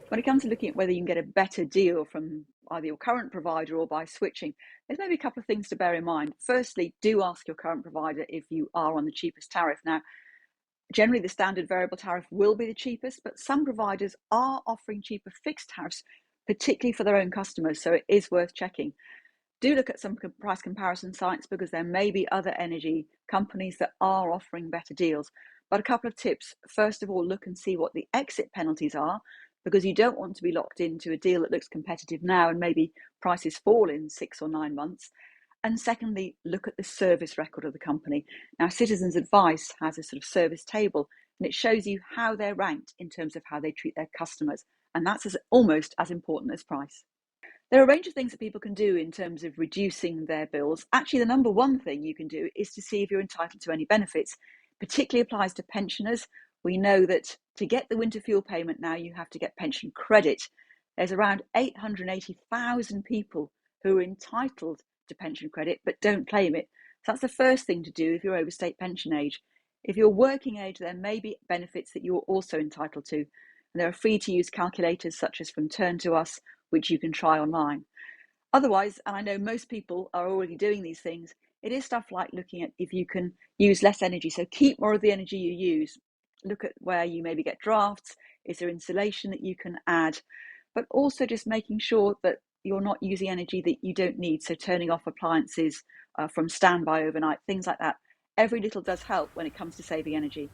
When it comes to looking at whether you can get a better deal from either your current provider or by switching, there's maybe a couple of things to bear in mind. Firstly, do ask your current provider if you are on the cheapest tariff. Now, generally the standard variable tariff will be the cheapest, but some providers are offering cheaper fixed tariffs, particularly for their own customers, so it is worth checking. Do look at some price comparison sites because there may be other energy companies that are offering better deals. But a couple of tips. First of all, look and see what the exit penalties are, because you don't want to be locked into a deal that looks competitive now and maybe prices fall in 6 or 9 months. And secondly, look at the service record of the company. Now, Citizens Advice has a sort of service table, and it shows you how they're ranked in terms of how they treat their customers. And that's almost as important as price. There are a range of things that people can do in terms of reducing their bills. Actually, the number one thing you can do is to see if you're entitled to any benefits. Particularly applies to pensioners. We know that to get the winter fuel payment now, you have to get pension credit. There's around 880,000 people who are entitled to pension credit but don't claim it. So that's the first thing to do if you're over state pension age. If you're working age, there may be benefits that you're also entitled to. And there are free to use calculators such as from Turn to Us, which you can try online. Otherwise, and I know most people are already doing these things, it is stuff like looking at if you can use less energy. So keep more of the energy you use. Look at where you maybe get drafts. Is there insulation that you can add? But also just making sure that you're not using energy that you don't need. So turning off appliances from standby overnight, things like that. Every little does help when it comes to saving energy.